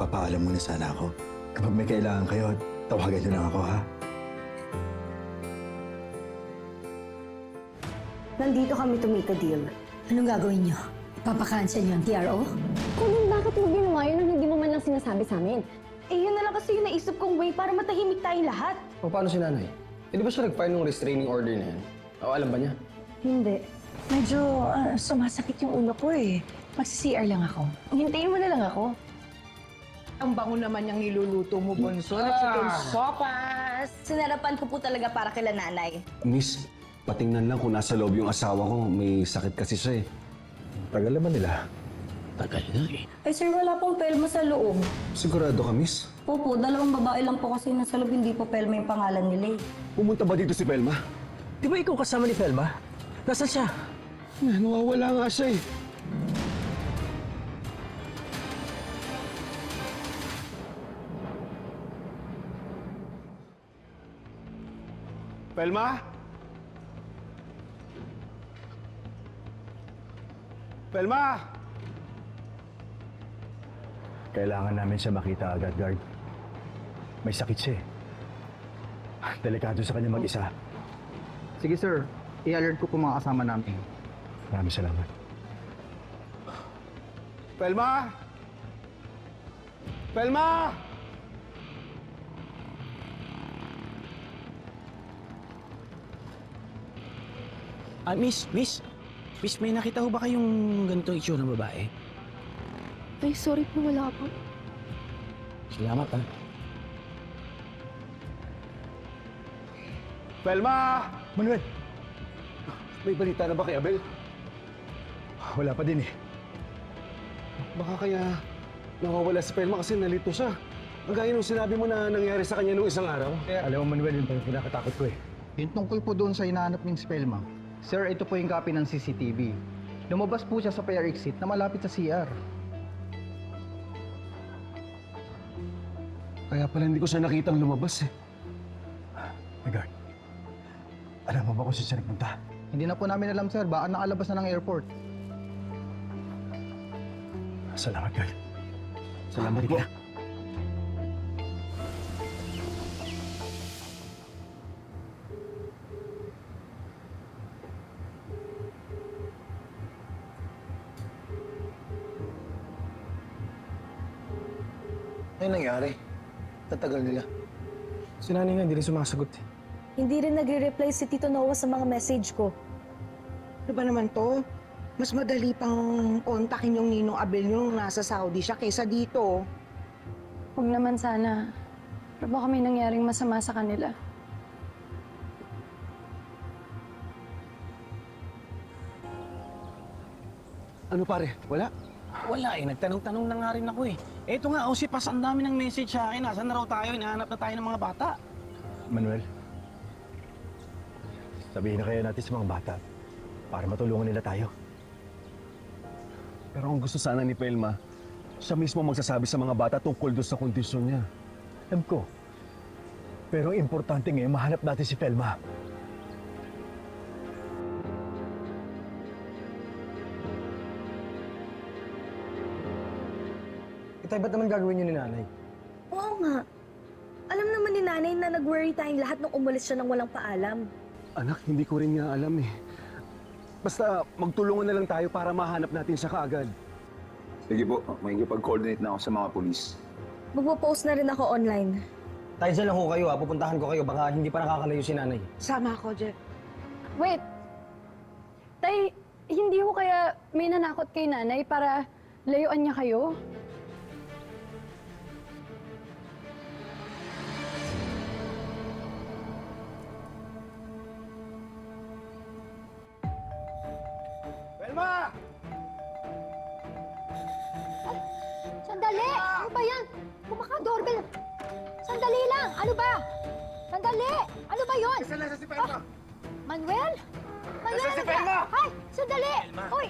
magpapaalam muna sana ako. Kapag may kailangan kayo, tawagan niyo lang ako, ha? Nandito kami to make a deal. Anong gagawin niyo? Ipapakansel niyo ang TRO? Kung bakit mo ginawa yun nang hindi mo man lang sinasabi sa amin? Eh, yun na lang kasi yung naisip kong way para matahimik tayong lahat. O paano si nanay? Eh di ba siya nag-file ng restraining order na yan? O alam ba niya? Hindi. Medyo sumasakit yung ulo ko eh. Magsi-CR lang ako. Hintayin mo na lang ako. Ang bango naman yung niluluto mo, Bonso. Nagsikin sopas. Sinarapan ko po talaga para kila nanay. Miss, patingnan lang kung nasa loob yung asawa ko. May sakit kasi siya eh. Tagal naman nila. Tagal na eh. Ay sir, wala pong pelma sa loob. Sigurado ka, miss? Opo, 2 babae lang po kasi nasa loob, hindi po pelma yung pangalan nila eh. Pumunta ba dito si Pelma? Di ba ikaw kasama ni Felma? Nasaan siya? Nawawala nga siya eh. Pelma? Pelma! Kailangan namin siya makita agad, guard. May sakit siya eh. Delikado sa kanya mag-isa. Sige sir, i-alert ko po mga kasama namin. Maraming salamat. Pelma! Pelma! Miss, may nakita ho ba kayong ganito itsura ng babae? Ay, sorry po, wala po. Salamat, ha? Pelma! Manuel! May balita na ba kay Abel? Wala pa din eh. Baka kaya nawawala si Pelma kasi nalito siya. Ang gaya nung sinabi mo na nangyari sa kanya nung isang araw. Alam mo, Manuel, yun pa yung pinakatakot ko eh. Yung tungkol po doon sa hinahanap ng Spellma. Sir, ito po yung copy ng CCTV. Lumabas po siya sa fire exit na malapit sa CR. Kaya pala hindi ko siya nakitang lumabas eh. Hey, guard. Alam mo ba kung saan siya nagpunta? Hindi na po namin alam sir, baka nakalabas na ng airport. Salamat, guard. Salamat po. Ano nangyari? Tatagal nila. Si nanay nga, hindi rin sumasagot eh. Hindi rin nagre-reply si Tito Noah sa mga message ko. Ano ba naman to? Mas madali pang kontakin yung Ninong Abel yung nasa Saudi siya kaysa dito. Huwag naman sana. Pero baka may nangyaring masama sa kanila. Ano pare? Wala? Wala eh, nagtanong-tanong na nga rin ako eh. Eto nga, si Pas, ang dami ng message sa akin. Nasaan na raw tayo? Hinahanap na tayo ng mga bata. Manuel, sabihin na kaya natin sa mga bata para matulungan nila tayo. Pero ang gusto sana ni Pelma, siya mismo magsasabi sa mga bata tungkol doon sa kondisyon niya. Alam ko. Pero ang importante ngayon, mahanap natin si Felma. Itay, ba't naman gagawin yun ni nanay? Oo nga. Alam naman ni nanay na nag-worry tayong lahat nung umalis siya nang walang paalam. Anak, hindi ko rin nga alam eh. Basta magtulungan na lang tayo para mahanap natin siya kaagad. Sige po, makikipag-coordinate na ako sa mga polis. Magpo-post na rin ako online. Tayo dyan lang ho kayo ha, pupuntahan ko kayo. Baka hindi pa nakakalayo si nanay. Sama ako, Jeff. Wait! Tay, hindi ko kaya may nanakot kay nanay para layuan niya kayo? Pelma! Sandali! Ano ba yan? Kumaka-doorbell! Sandali lang! Ano ba? Sandali! Ano ba yun? Nasa si Pelma! Manuel? Manuel, Nasaan si ano ba? Pelma? Ay! Sandali! Uy!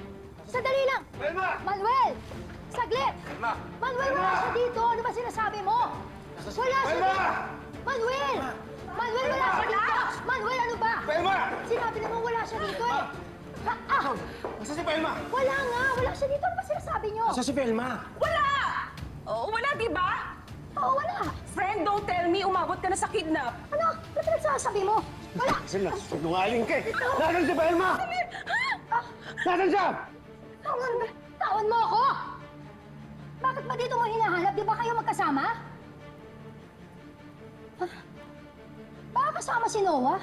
Sandali lang! Pelma! Manuel! Saglit! Pelma! Manuel, wala siya dito! Ano ba sinasabi mo? Wala siya Pelma! dito! Manuel! Manuel, wala siya dito! Manuel, ano ba? Pelma! Sinabi naman wala siya dito eh! Nasa si Pelma? Wala nga! Wala siya dito! Ano ba sinasabi niyo? Sa si Felma? Wala! Oh, wala di ba? Oo, wala. Friend, don't tell me umabot ka na sa kidnap. Ano? Ano pinagsasabi mo? Wala. Sila, sinungaling ka eh! Nasaan si Velma? Nasaan siya? Taon mo ako! Bakit ba dito mo hinahanap? Di ba kayo magkasama? Baka kasama si Noah?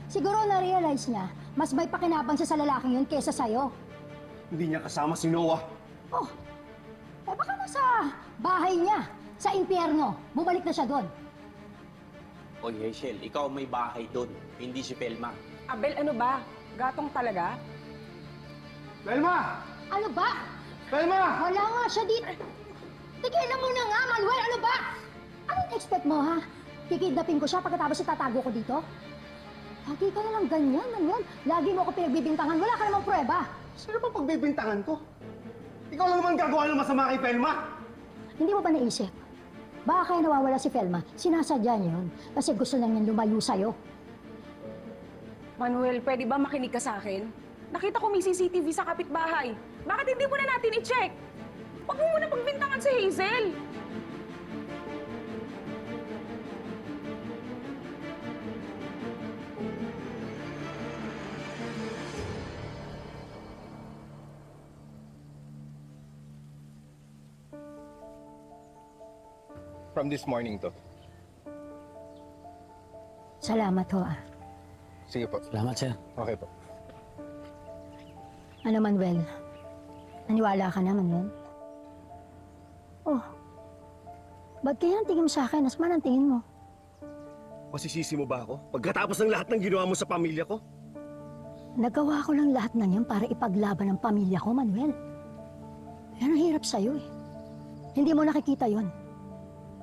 Siguro na-realize niya, mas may pakinabang siya sa lalaking yun kesa sa'yo. Hindi niya kasama si Noah. Oh, eh baka nasa bahay niya, sa impyerno. Bumalik na siya doon. Oy, Hazel, ikaw may bahay doon, hindi si Pelma. Abel, ano ba? Gatong talaga? Velma! Ano ba? Velma! Wala nga siya dito. Tigilan mo na nga, Manuel! Ano ba? Anong expect mo, ha? Kikidnapin ko siya pagkatapos itatago ko dito? Lagi ka na lang ganyan, Manuel. Lagi mo ako pinagbibintangan. Wala ka namang prueba. Sino ba pagbibintangan ko? Ikaw lang naman gagawa ng masama kay Velma! Hindi mo ba naisip? Baka kaya nawawala si Felma, sinasadya niya yun. Kasi gusto lang niyang lumayo sa'yo. Manuel, pwede ba makinig ka sa akin? Nakita ko may CCTV sa kapitbahay. Bakit hindi mo na natin i-check? Huwag mo muna pagbintangan si Hazel. From this morning to. Salamat ho, ah. Sige po. Salamat, sir. Okay po. Ano, Manuel? Naniwala ka na, Manuel? Oh. Ba't kaya ang tingin mo sa akin? Asman ang tingin mo. Masisisi mo ba ako? Pagkatapos ng lahat ng ginawa mo sa pamilya ko? Nagawa ko lang lahat ng yan para ipaglaban ang pamilya ko, Manuel. Yan ang hirap sa'yo, eh. Hindi mo nakikita yon.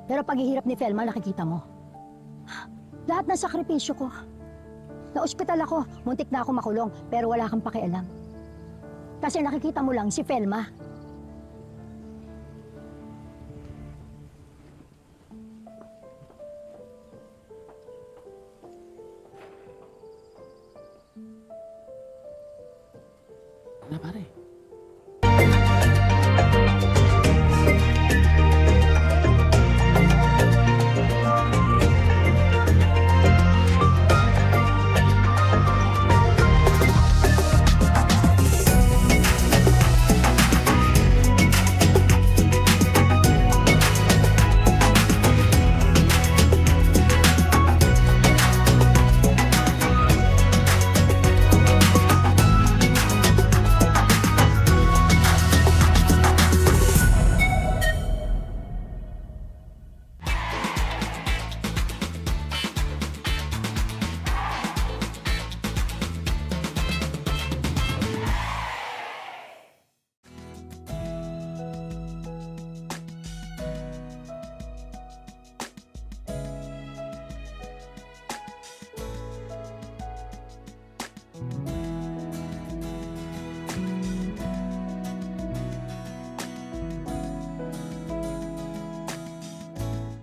Pero paghihirap ni Felma, nakikita mo. Lahat ng sakripisyo ko. Na-ospital ako, muntik na ako makulong, pero wala kang pakialam. Kasi nakikita mo lang si Felma. Ano, pare?